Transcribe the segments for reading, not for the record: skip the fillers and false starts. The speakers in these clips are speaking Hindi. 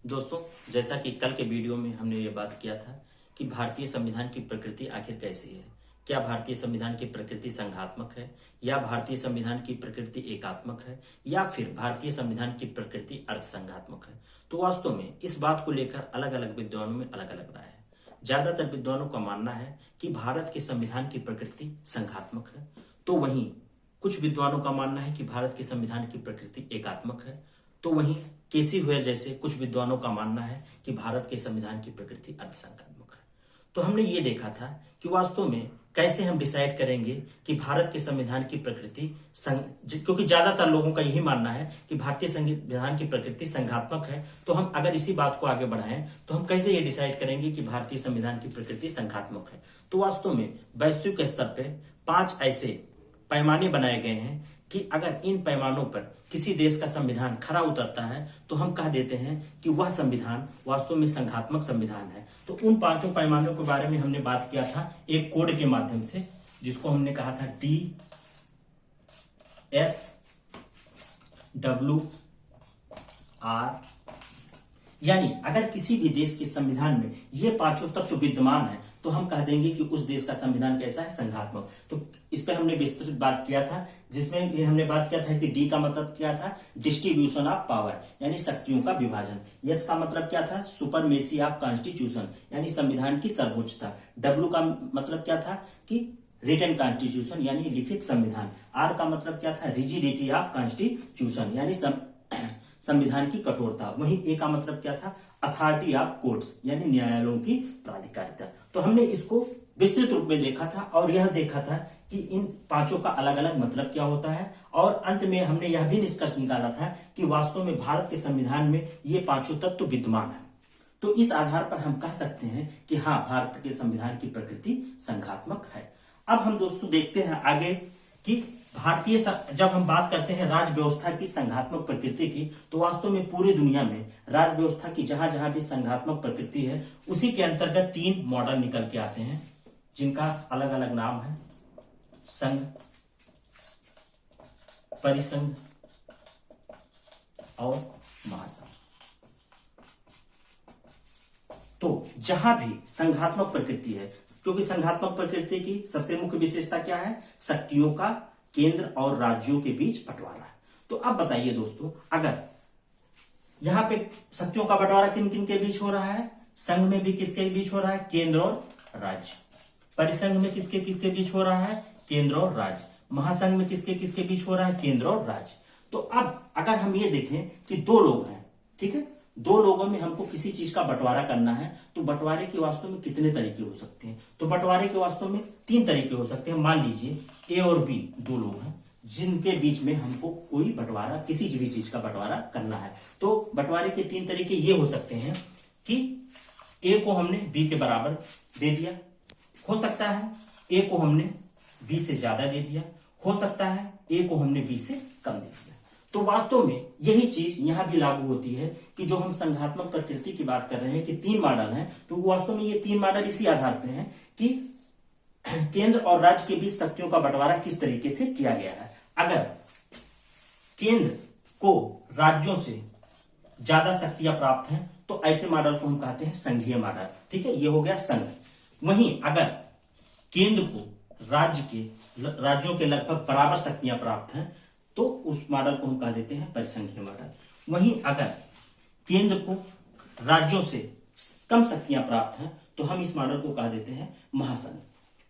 दोस्तों, जैसा कि कल के वीडियो में हमने ये बात किया था कि भारतीय संविधान की प्रकृति आखिर कैसी है। क्या भारतीय संविधान की प्रकृति संघात्मक है, या भारतीय संविधान की प्रकृति एकात्मक है, या फिर भारतीय संविधान की प्रकृति अर्थसंघात्मक है। तो वास्तव में इस बात को लेकर अलग अलग विद्वानों में अलग अलग राय है। ज्यादातर विद्वानों का मानना है कि भारत के संविधान की प्रकृति संघात्मक है, तो वहीं कुछ विद्वानों का मानना है कि भारत के संविधान की प्रकृति एकात्मक है। तो वहीं केसी हुए जैसे कुछ विद्वानों का मानना है कि भारत के संविधान की प्रकृति अर्थसंघात्मक है। तो हमने ये देखा था कि वास्तव में कैसे हम डिसाइड करेंगे कि भारत के संविधान की प्रकृति क्योंकि ज्यादातर लोगों का यही मानना है कि भारतीय संविधान की प्रकृति संघात्मक है। तो हम अगर इसी बात को आगे बढ़ाएं तो हम कैसे ये डिसाइड करेंगे कि भारतीय संविधान की प्रकृति संघात्मक है। तो वास्तव में वैश्विक स्तर पर 5 ऐसे पैमाने बनाए गए हैं कि अगर इन पैमानों पर किसी देश का संविधान खरा उतरता है तो हम कह देते हैं कि वह संविधान वास्तव में संघात्मक संविधान है। तो उन 5 पैमानों के बारे में हमने बात किया था एक कोड के माध्यम से, जिसको हमने कहा था DSWR। यानी अगर किसी भी देश के संविधान में ये 5 तत्व विद्यमान है तो हम कह देंगे कि उस देश का संविधान कैसा है, संघात्मक। तो इस पे हमने विस्तृत बात किया था, जिसमें हमने बात किया था कि डी का मतलब क्या था, डिस्ट्रीब्यूशन ऑफ पावर, यानी शक्तियों का विभाजन। यस का मतलब क्या था, सुपरमेसी ऑफ कॉन्स्टिट्यूशन, यानी संविधान की सर्वोच्चता। डब्ल्यू का मतलब क्या था कि रिटन कॉन्स्टिट्यूशन, यानी लिखित संविधान। आर का मतलब क्या था, रिजिडिटी ऑफ कॉन्स्टिट्यूशन, यानी संविधान की कठोरता। वहीं ए का मतलब क्या था, अथॉरिटी ऑफ कोर्ट्स, यानी न्यायालयों की प्राधिकारिता। तो हमने इसको विस्तृत रूप में देखा था और यह देखा था कि इन 5 का अलग अलग मतलब क्या होता है, और अंत में हमने यह भी निष्कर्ष निकाला था कि वास्तव में भारत के संविधान में ये 5 तत्व विद्यमान है। तो इस आधार पर हम कह सकते हैं कि हाँ, भारत के संविधान की प्रकृति संघात्मक है। अब हम दोस्तों देखते हैं आगे कि जब हम बात करते हैं राज्य व्यवस्था की संघात्मक प्रकृति की, तो वास्तव में पूरी दुनिया में राज्य व्यवस्था की जहां जहां भी संघात्मक प्रकृति है उसी के अंतर्गत 3 मॉडल निकल के आते हैं, जिनका अलग अलग नाम है, संघ, परिसंघ और महासंघ। तो जहां भी संघात्मक प्रकृति है, क्योंकि संघात्मक प्रकृति की सबसे मुख्य विशेषता क्या है, शक्तियों का केंद्र और राज्यों के बीच बंटवारा है। तो अब बताइए दोस्तों, अगर यहां पे शक्तियों का बंटवारा किन किन के बीच हो रहा है, संघ में भी किसके बीच हो रहा है, केंद्र और राज्य। परिसंघ में किसके किसके बीच हो रहा है, केंद्र और राज्य। महासंघ में किसके किसके बीच हो रहा है, केंद्र और राज्य। तो अब अगर हम ये देखें कि 2 लोग हैं, ठीक है, 2 लोगों में हमको किसी चीज का बंटवारा करना है, तो बंटवारे के वास्तव में कितने तरीके हो सकते हैं, तो बंटवारे के वास्तव में 3 तरीके हो सकते हैं। मान लीजिए ए और बी 2 लोग हैं जिनके बीच में हमको कोई बंटवारा, किसी भी चीज का बंटवारा करना है। तो बंटवारे के 3 तरीके ये हो सकते हैं कि ए को हमने बी के बराबर दे दिया, हो सकता है ए को हमने बी से ज्यादा दे दिया, हो सकता है ए को हमने बी से कम दे दिया। तो वास्तव में यही चीज यहां भी लागू होती है कि जो हम संघात्मक प्रकृति की बात कर रहे हैं कि 3 मॉडल हैं, तो वास्तव में ये 3 मॉडल इसी आधार पर हैं कि केंद्र और राज्य के बीच शक्तियों का बंटवारा किस तरीके से किया गया है। अगर केंद्र को राज्यों से ज्यादा शक्तियां प्राप्त हैं तो ऐसे मॉडल को हम कहते हैं संघीय मॉडल, ठीक है, ये हो गया संघ। वहीं अगर केंद्र को राज्यों के लगभग बराबर शक्तियां प्राप्त हैं तो उस मॉडल को हम कह देते हैं परिसंघीय मॉडल। वहीं अगर केंद्र को राज्यों से कम शक्तियां प्राप्त हैं तो हम इस मॉडल को कह देते हैं महासंघ,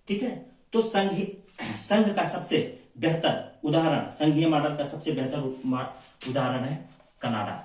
ठीक है। तो संघ का सबसे बेहतर उदाहरण, संघीय मॉडल का सबसे बेहतर उदाहरण है कनाडा,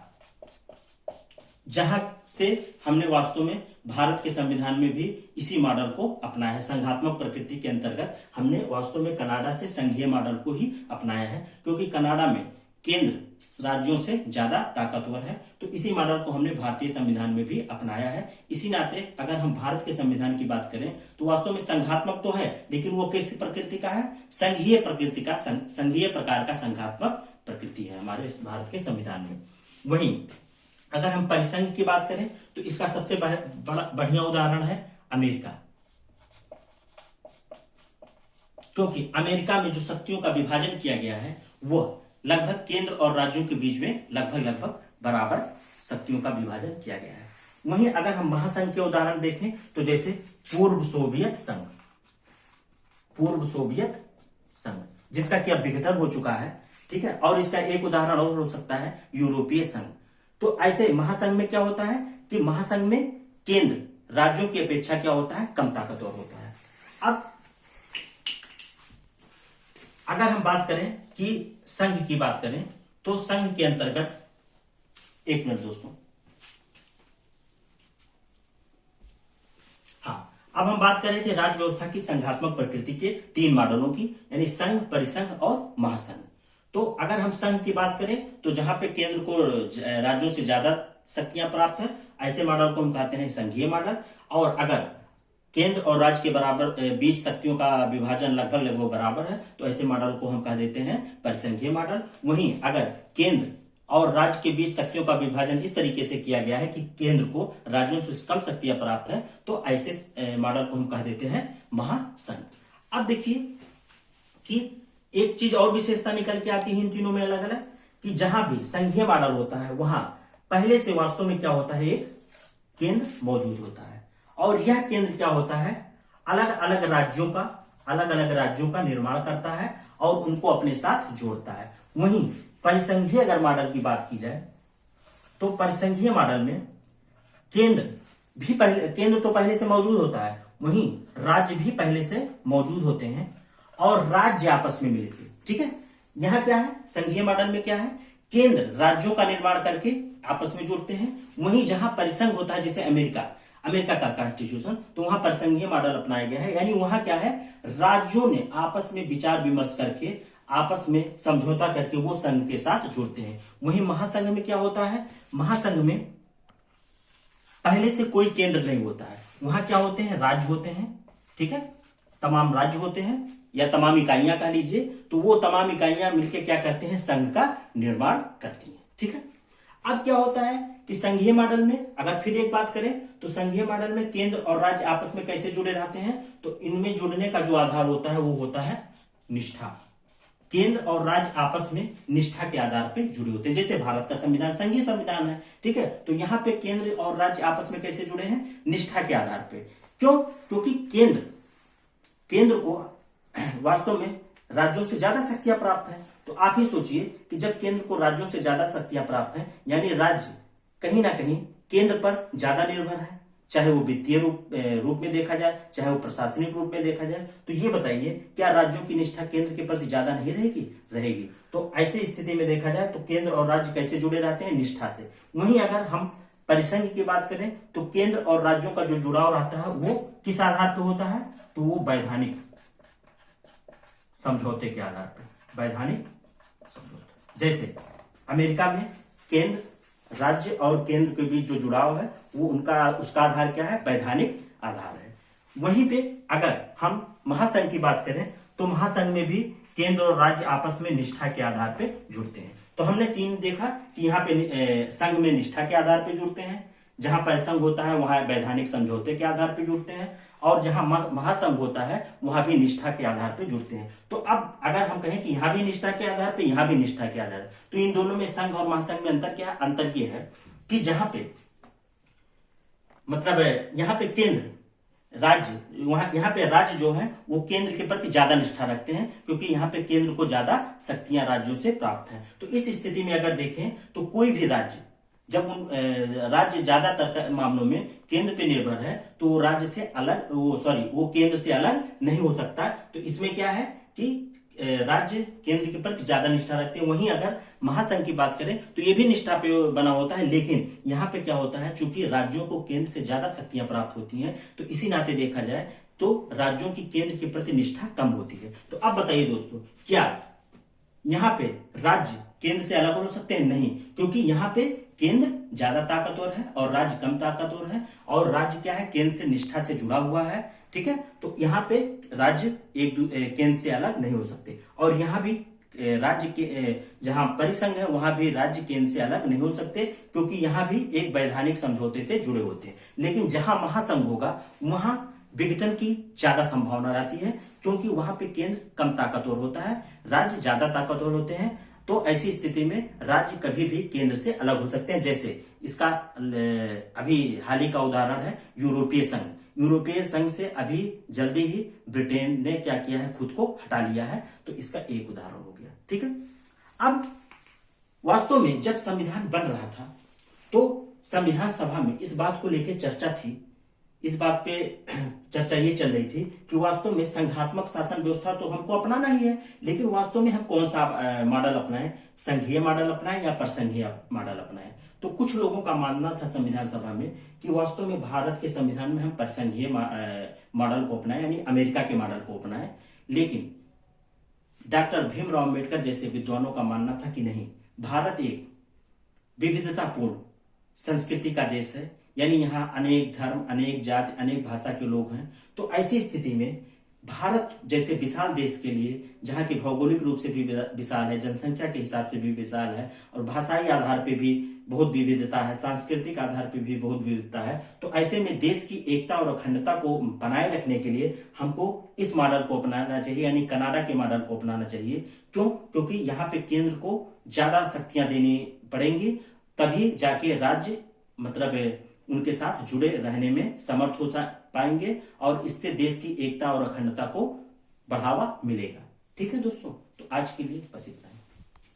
जहां से हमने वास्तव में भारत के संविधान में भी इसी मॉडल को अपनाया है। संघात्मक प्रकृति के अंतर्गत हमने वास्तव में कनाडा से संघीय मॉडल को ही अपनाया है, क्योंकि कनाडा में केंद्र राज्यों से ज्यादा ताकतवर है। तो इसी मॉडल को हमने भारतीय संविधान में भी अपनाया है। इसी नाते अगर हम भारत के संविधान की बात करें तो वास्तव में संघात्मक तो है, लेकिन वो कैसी प्रकृति का है, संघीय प्रकृति का, संघीय प्रकार का संघात्मक प्रकृति है हमारे इस भारत के संविधान में। वहीं अगर हम परिसंघ की बात करें तो इसका सबसे बढ़िया उदाहरण है अमेरिका, क्योंकि अमेरिका में जो शक्तियों का विभाजन किया गया है वह लगभग केंद्र और राज्यों के बीच में लगभग बराबर शक्तियों का विभाजन किया गया है। वहीं अगर हम महासंघ के उदाहरण देखें तो जैसे पूर्व सोवियत संघ, पूर्व सोवियत संघ जिसका कि अब विघटन हो चुका है, ठीक है। और इसका एक उदाहरण और हो सकता है यूरोपीय संघ। तो ऐसे महासंघ में क्या होता है कि महासंघ में केंद्र राज्यों की अपेक्षा क्या होता है, कम ताकतवर होता है। अब अगर हम बात करें कि संघ की बात करें तो संघ के अंतर्गत, एक मिनट दोस्तों, हाँ, अब हम बात कर रहे थे राज्य व्यवस्था की संघात्मक प्रकृति के 3 मॉडलों की, यानी संघ, परिसंघ और महासंघ। तो अगर हम संघ की बात करें तो जहां पे केंद्र को राज्यों से ज्यादा शक्तियां प्राप्त है, ऐसे मॉडल को हम कहते हैं संघीय मॉडल। और अगर केंद्र और राज्य के बराबर बीच शक्तियों का विभाजन लगभग बराबर है तो ऐसे मॉडल को हम कह देते हैं परिसंघीय मॉडल। वहीं अगर केंद्र और राज्य के बीच शक्तियों का विभाजन इस तरीके से किया गया है कि केंद्र को राज्यों से कम शक्तियां प्राप्त है तो ऐसे मॉडल को हम कह देते हैं महासंघ। अब देखिए कि एक चीज और विशेषता निकल के आती है इन तीनों में अलग अलग, कि जहां भी संघीय मॉडल होता है वहां पहले से वास्तव में क्या होता है, एक केंद्र मौजूद होता है और यह केंद्र क्या होता है, अलग अलग राज्यों का निर्माण करता है और उनको अपने साथ जोड़ता है। वहीं परिसंघीय अगर मॉडल की बात की जाए तो परिसंघीय मॉडल में केंद्र तो पहले से मौजूद होता है, वहीं राज्य भी पहले से मौजूद होते हैं और राज्य आपस में मिलके, ठीक है। यहां क्या है, संघीय मॉडल में क्या है, केंद्र राज्यों का निर्माण करके आपस में जुड़ते हैं। वहीं जहां परिसंघ होता है, जैसे अमेरिका का कॉन्स्टिट्यूशन, तो वहां परिसंघीय मॉडल अपनाया गया है, यानी वहां क्या है, राज्यों ने आपस में विचार विमर्श करके, आपस में समझौता करके वो संघ के साथ जुड़ते हैं। वहीं महासंघ में क्या होता है, महासंघ में पहले से कोई केंद्र नहीं होता है, वहां क्या होते हैं, राज्य होते हैं, ठीक है, तमाम राज्य होते हैं या तमाम इकाइयां कह लीजिए, तो वो तमाम इकाइयां मिलकर क्या करते हैं, संघ का निर्माण करती हैं, ठीक है। अब क्या होता है कि संघीय मॉडल में अगर फिर एक बात करें तो संघीय मॉडल में केंद्र और राज्य आपस में कैसे जुड़े रहते हैं, तो इनमें जुड़ने का जो आधार होता है वो होता है निष्ठा। केंद्र और राज्य आपस में निष्ठा के आधार पर जुड़े होते हैं। जैसे भारत का संविधान संघीय संविधान है, ठीक है, तो यहां पे केंद्र और राज्य आपस में कैसे जुड़े हैं, निष्ठा के आधार पर। क्यों, क्योंकि केंद्र को वास्तव में राज्यों से ज्यादा शक्तियां प्राप्त हैं। तो आप ही सोचिए कि जब केंद्र को राज्यों से ज्यादा शक्तियां प्राप्त हैं, यानी राज्य कहीं ना कहीं केंद्र पर ज्यादा निर्भर है, चाहे वो वित्तीय रूप में देखा जाए, चाहे वो प्रशासनिक रूप में देखा जाए। तो ये बताइए, क्या राज्यों की निष्ठा केंद्र के प्रति ज्यादा नहीं रहेगी। तो ऐसी स्थिति में देखा जाए तो केंद्र और राज्य कैसे जुड़े रहते हैं, निष्ठा से। वहीं अगर हम परिसंघ की बात करें तो केंद्र और राज्यों का जो जुड़ाव रहता है वो किस आधार पर होता है, तो वो वैधानिक समझौते के आधार पर, वैधानिक समझौता। जैसे अमेरिका में केंद्र, राज्य और केंद्र के बीच जो जुड़ाव है वो उसका आधार क्या है, वैधानिक आधार है। वहीं पे अगर हम महासंघ की बात करें तो महासंघ में भी केंद्र और राज्य आपस में निष्ठा के आधार पे जुड़ते हैं। तो हमने 3 देखा कि यहाँ पे संघ में निष्ठा के आधार पे जुड़ते हैं, जहां परिसंघ होता है वहां वैधानिक समझौते के आधार पे जुड़ते हैं, और जहां महासंघ होता है वहां भी निष्ठा के आधार पे जुड़ते हैं। तो अब अगर हम कहें कि यहां भी निष्ठा के आधार पे, यहां भी निष्ठा के आधार, तो इन दोनों में संघ और महासंघ में अंतर क्या है, अंतर ये है कि जहां पे मतलब यहाँ पे केंद्र राज्य, यहाँ पे राज्य जो है वो केंद्र के प्रति ज्यादा निष्ठा रखते हैं, क्योंकि यहाँ पे केंद्र को ज्यादा शक्तियां राज्यों से प्राप्त हैं। तो इस स्थिति में अगर देखें तो कोई भी राज्य, जब राज्य ज्यादातर मामलों में केंद्र पे निर्भर है तो वो राज्य से अलग, वो केंद्र से अलग नहीं हो सकता। तो इसमें क्या है कि राज्य केंद्र के प्रति ज्यादा निष्ठा रखते हैं। वहीं अगर महासंघ की बात करें तो ये भी निष्ठा पे बना होता है, लेकिन यहाँ पे क्या होता है, चूंकि राज्यों को केंद्र से ज्यादा शक्तियां प्राप्त होती हैं, तो इसी नाते देखा जाए तो राज्यों की केंद्र के प्रति निष्ठा कम होती है। तो अब बताइए दोस्तों, क्या यहाँ पे राज्य केंद्र से अलग हो सकते हैं? नहीं, क्योंकि यहाँ पे केंद्र ज्यादा ताकतवर है और राज्य कम ताकतवर है, और राज्य क्या है, केंद्र से निष्ठा से जुड़ा हुआ है, ठीक है। तो यहाँ पे राज्य केंद्र से अलग नहीं हो सकते, और यहाँ भी राज्य के जहां परिसंघ है वहां भी राज्य केंद्र से अलग नहीं हो सकते, क्योंकि यहाँ भी एक वैधानिक समझौते से जुड़े होते हैं। लेकिन जहां महासंघ होगा वहां विघटन की ज्यादा संभावना रहती है, क्योंकि वहां पे केंद्र कम ताकतवर होता है, राज्य ज्यादा ताकतवर होते हैं। तो ऐसी स्थिति में राज्य कभी भी केंद्र से अलग हो सकते हैं। जैसे इसका अभी हाल ही का उदाहरण है यूरोपीय संघ। यूरोपीय संघ से अभी जल्दी ही ब्रिटेन ने क्या किया है, खुद को हटा लिया है। तो इसका एक उदाहरण हो गया। ठीक है। अब वास्तव में जब संविधान बन रहा था तो संविधान सभा में इस बात को लेकर चर्चा थी, इस बात पे चर्चा ये चल रही थी कि वास्तव में संघात्मक शासन व्यवस्था तो हमको अपनाना ही है, लेकिन वास्तव में हम कौन सा मॉडल अपनाएं, संघीय मॉडल अपनाएं या परसंघीय मॉडल अपनाएं। तो कुछ लोगों का मानना था संविधान सभा में कि वास्तव में भारत के संविधान में हम परसंघीय मॉडल को अपनाएं, यानी अमेरिका के मॉडल को अपनाएं। लेकिन डॉक्टर भीमराव अम्बेडकर जैसे विद्वानों का मानना था कि नहीं, भारत एक विविधतापूर्ण संस्कृति का देश है, यानी यहाँ अनेक धर्म, अनेक जाति, अनेक भाषा के लोग हैं। तो ऐसी स्थिति में भारत जैसे विशाल देश के लिए, जहाँ की भौगोलिक रूप से भी विशाल है, जनसंख्या के हिसाब से भी विशाल है, और भाषाई आधार पे भी बहुत विविधता है, सांस्कृतिक आधार पे भी बहुत विविधता है, तो ऐसे में देश की एकता और अखंडता को बनाए रखने के लिए हमको इस मॉडल को अपनाना चाहिए, यानी कनाडा के मॉडल को अपनाना चाहिए। क्यों? क्योंकि यहाँ पे केंद्र को ज्यादा शक्तियां देनी पड़ेंगी, तभी जाके राज्य मतलब उनके साथ जुड़े रहने में समर्थ हो पाएंगे, और इससे देश की एकता और अखंडता को बढ़ावा मिलेगा। ठीक है दोस्तों, तो आज के लिए बस इतना ही।